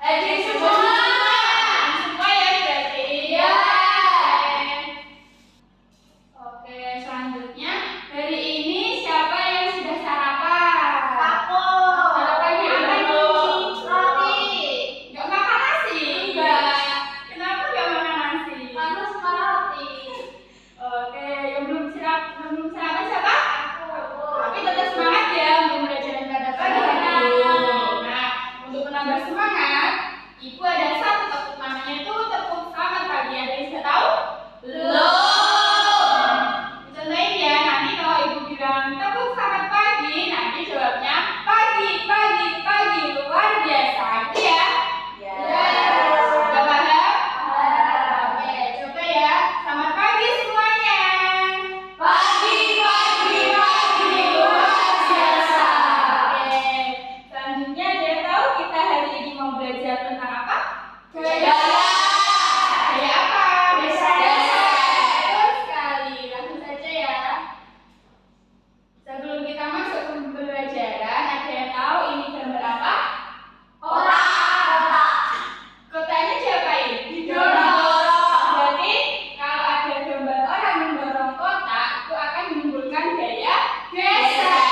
Semua ya berarti. Iya. Oke, selanjutnya hari ini siapa yang sudah sarapan? Aku. Sarapannya apa nih? Roti. Nggak makan nasi? Enggak. Kenapa nggak makan nasi? Karena suka roti. Oke, yang belum sarapan siapa? Aku. Tapi tetap semangat ya untuk belajar pada pagi hari ini. Nah, untuk menambah semangat, Ibu ada satu tepuk namanya itu tepuk selamat pagi. Ada yang sudah tahu? Belum. Contohin ya, nanti kalau Ibu bilang tepuk selamat pagi, nanti jawabnya pagi, pagi, pagi, luar biasa. Gitu ya? Ya. Sudah paham? Paham. Oke, coba ya. Selamat pagi semuanya. Pagi, pagi, pagi, luar biasa. Oke, selanjutnya ada yang tahu kita hari ini mau belajar tentang apa? Gaya. Gaya apa? Geser. Betul sekali. Langsung saja ya. Sebelum kita masuk ke pembelajaran, ada yang tahu ini gambar apa? Kotak. Kotanya diapain? Didorong. Berarti kalau ada gambar orang mendorong kotak, itu akan menimbulkan gaya geser.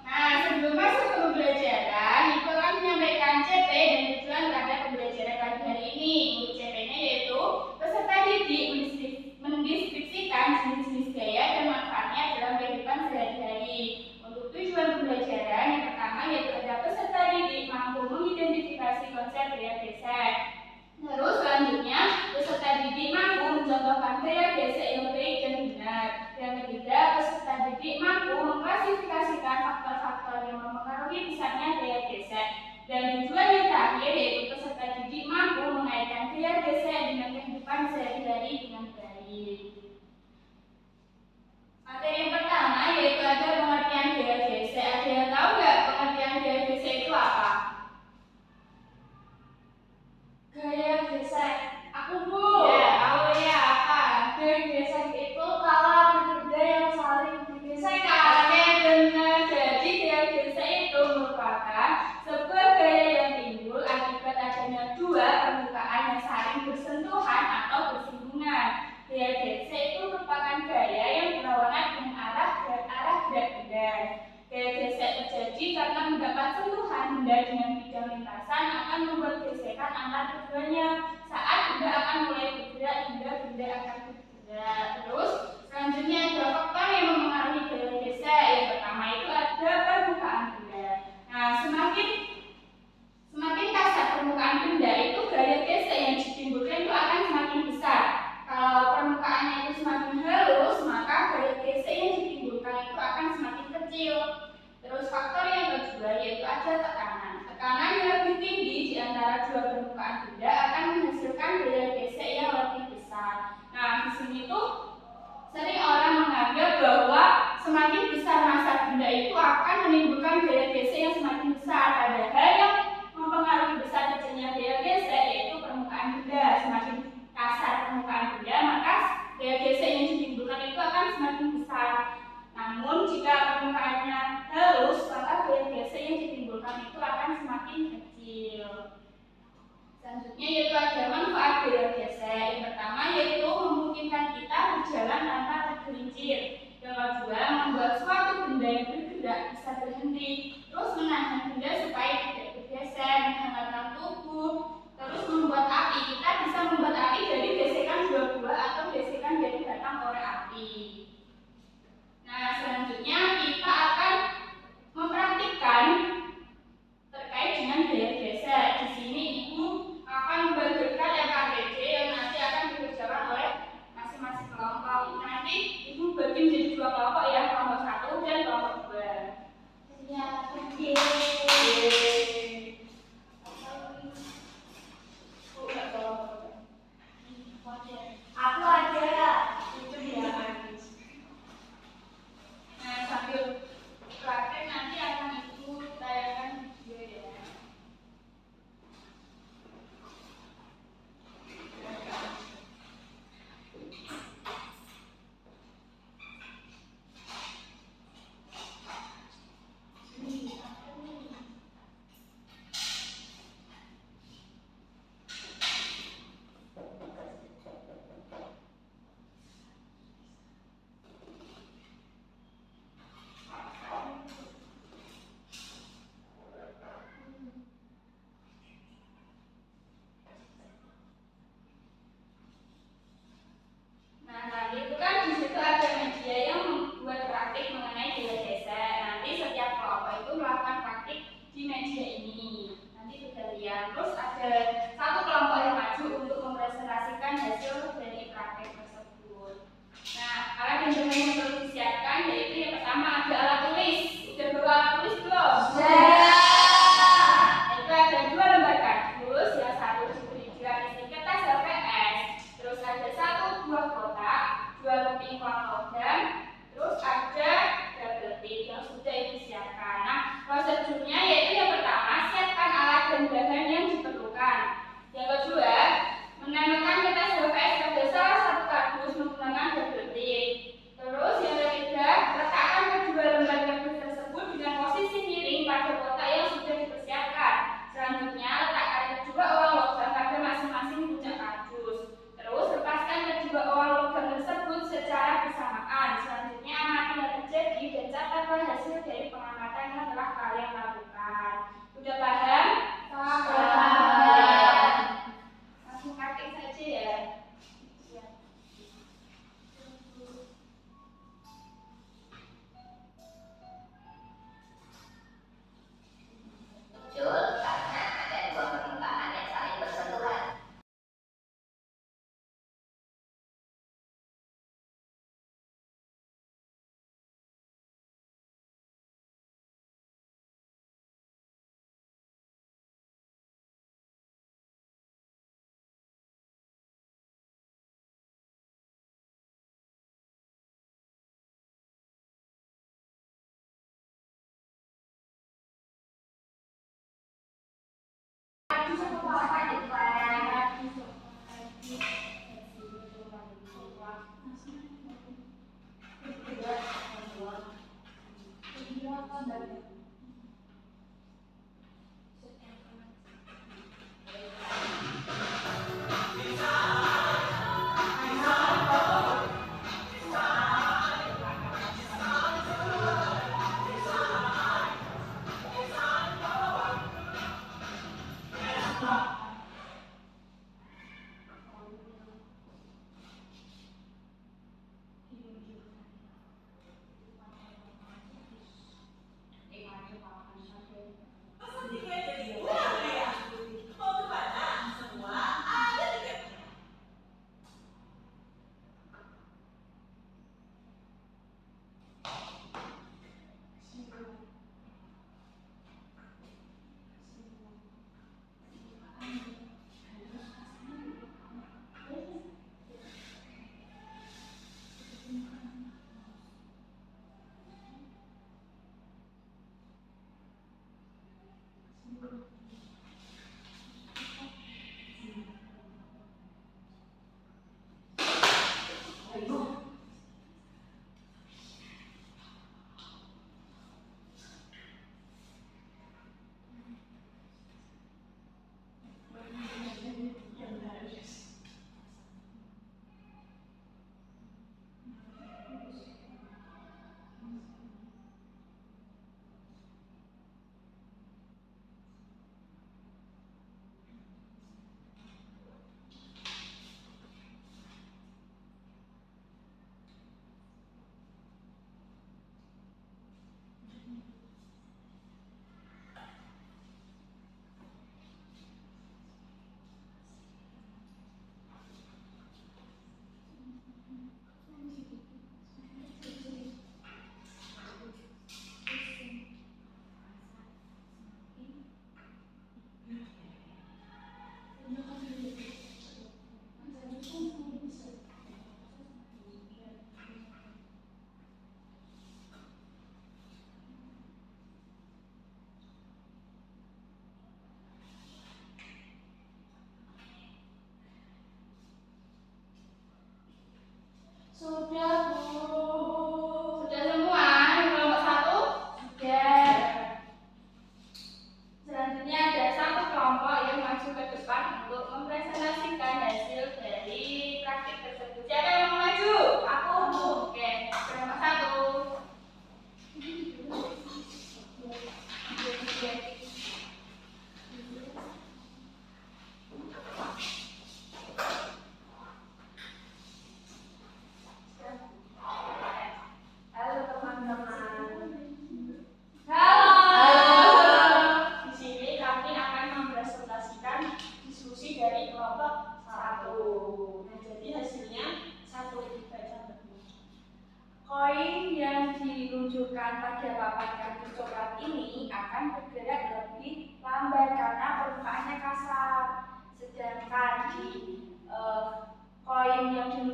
Nah, sebelum masuk ke pembelajaran, Ibu akan menyampaikan CP dan tujuan terhadap pembelajaran pagi hari ini. Untuk CP-nya yaitu peserta didik mendeskripsikan jenis-jenis gaya dan manfaatnya dalam kehidupan sehari-hari. Untuk tujuan pembelajaran yang pertama yaitu ada peserta didik mampu mengidentifikasi konsep gaya geser. Terus selanjutnya peserta didik mampu mencontohkan gaya geser yang baik dan benar. Yang ketiga, peserta didik mampu mengklasifikasikan faktor-faktor yang mempengaruhi besarnya gaya geser. Dan tujuan yang terakhir yaitu peserta didik mampu mengaitkan gaya geser dengan kehidupan sehari-hari dengan baik. Materi yang pertama yaitu ada pengertian gaya geser. Ada yang tahu nggak pengertian gaya geser itu apa? Gaya geser. Aku, Bu. Ya, tahu ya apa? Gaya geser itu kalau benda yang saling digeserkan. Oke, benar. Jadi gaya geser itu merupakan sebuah gaya yang timbul akibat adanya dua permukaan yang saling bersentuhan atau bersinggungan. Gaya geser itu merupakan gaya yang berlawanan dengan arah gerak benda. Gaya geser terjadi karena mendapat sentuhan benda dengan bidang lintasan akan membuat gesekan antar keduanya. Saat benda akan mulai bergerak hingga benda akan bergerak. Terus selanjutnya ada faktor yang mempengaruhi gaya geser. Yang pertama itu ada permukaan benda. Nah, semakin kasar permukaan benda itu gaya geser yang ditimbulkan itu akan semakin besar. Kalau permukaannya itu semakin halus, maka gaya geser yang ditimbulkan itu akan semakin kecil. Terus faktor yang kedua yaitu ada tekanan. Tekanan yang lebih tinggi di antara dua permukaan benda akan menghasilkan gaya geser yang lebih besar. Nah, di sini tuh sering orang menganggap bahwa semakin besar massa benda itu akan menimbulkan gaya geser yang semakin besar. Padahal yang mempengaruhi besar kecilnya gaya geser yaitu permukaan benda. Semakin kasar permukaan benda, maka gaya geser yang ditimbulkan itu akan semakin besar. Namun jika permukaannya halus, maka gaya geser yang ditimbulkan itu akan semakin kecil. Selanjutnya yaitu ada manfaat gaya geser. Yang pertama yaitu memungkinkan kita berjalan tanpa tergelincir. Yang kedua, membuat suatu benda yang bergerak bisa berhenti. Terus menahan benda supaya tidak bergeser, menghangatkan tubuh. Terus membuat api. Kita bisa membuat api dari gesekan dua buah atau gesekan dari batang korek api. Nah, selanjutnya kita akan mempraktikkan terkait dengan gaya geser. Di sini Ibu akan membagikan LKPD yang nanti akan dikerjakan oleh masing-masing kelompok. Nanti Ibu bagi menjadi dua kelompok ya, kelompok 1 dan kelompok 2. Ya, di meja ini. Nanti bergantian. Terus ada satu kelompok yang maju untuk mempresentasikan hasil dari praktek tersebut. Nah, alat yang perlu disiapkan yaitu yang pertama ada alat tulis. Sudah bawa alat tulis belum? Itu ada 2 lembar kardus, yang satu diberi dilapisi kertas HVS. Terus ada 1 buah kotak, 2 keping uang logam. Terus ada double tip yang sudah disiapkan. Nah, prosedurnya yaitu yang pertama siapkan alat dan bahan yang diperlukan. Yang kedua, menempelkan kertas HVS pada salah satu kardus menggunakan double tip. Terus yang ketiga, letakkan kedua lembar kardus tersebut dengan posisi miring pada kotak yang sudah dipersiapkan. Selanjutnya, letakkan kedua uang logam pada masing-masing puncak kardus. Terus lepaskan kedua uang logam tersebut secara bersamaan. Selanjutnya, amati yang terjadi dan catatlah hasil dari pengamatan yang telah kalian lakukan. Sudah paham? Paham. Langsung praktik saja ya. Muncul karena ada 2 permukaan yang saling bersentuhan.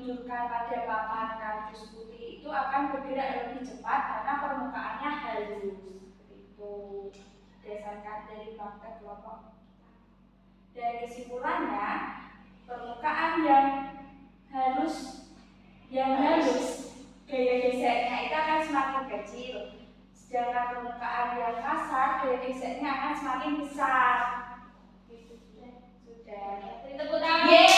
menunjukkan pada papan kardus putih itu akan bergerak lebih cepat karena permukaannya halus. Seperti itu berdasarkan dari praktek kelompok. Dan kesimpulannya, permukaan yang halus gaya geseknya itu akan semakin kecil, sedangkan permukaan yang kasar gaya geseknya akan semakin besar. Gitu, sudah. Tepuk tangan.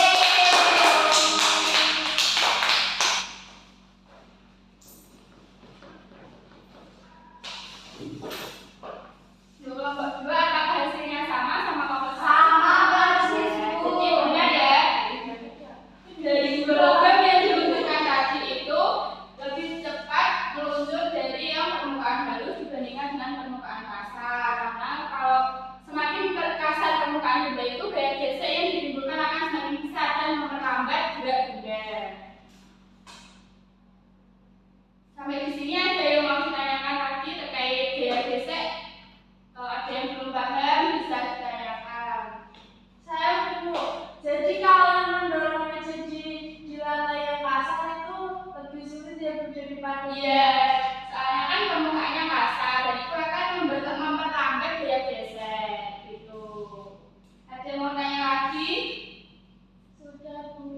Kelompok 2 apakah hasilnya sama kelompok 1? Sama persisku. Jadi benar ya. Dari hologram yang diluncurkan tadi itu lebih cepat meluncur dari yang permukaan halus dibandingkan dengan permukaan kasar. Karena kalau semakin kasar permukaan benda itu gaya gesek yang ditimbulkan akan semakin besar dan memperlambat gerak benda. Sampai di sini ada yang mau ditanyakan lagi terkait gaya gesek? Kalau ada yang belum paham bisa ditanyakan. Saya Bu, jadi kalau mendorong meja di lantai yang kasar itu lebih sulit ya Bu daripada Iya, soalnya kan permukaannya kasar dan itu akan memperlambat gaya gesek gitu. Ada yang mau tanya lagi? sudah Bu.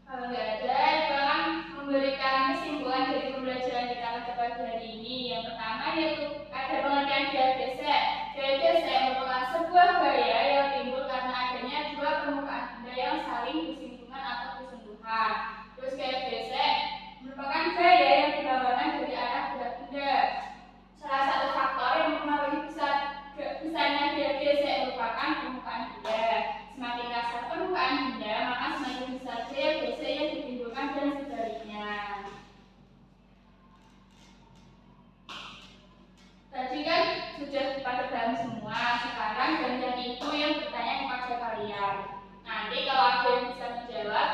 Kalau nggak ada, itu akan memberikan kesimpulan dari pembelajaran kita pada pagi hari ini. Yang pertama yaitu ada pengertian gaya gesek. Gaya gesek merupakan sebuah gaya yang timbul karena adanya dua permukaan benda yang saling bersinggungan atau bersentuhan. Terus gaya gesek merupakan gaya yang berlawanan dari arah gerak benda. Salah satu faktor yang mempengaruhi besarnya gaya gesek merupakan permukaan benda. Semakin kasar permukaan benda, maka semakin besar gaya gesek yang ditimbulkan dan sebaliknya. Tadi kan sudah pada paham semua. Sekarang gantian itu yang bertanya kepada kalian. Nanti kalau ada yang bisa menjawab,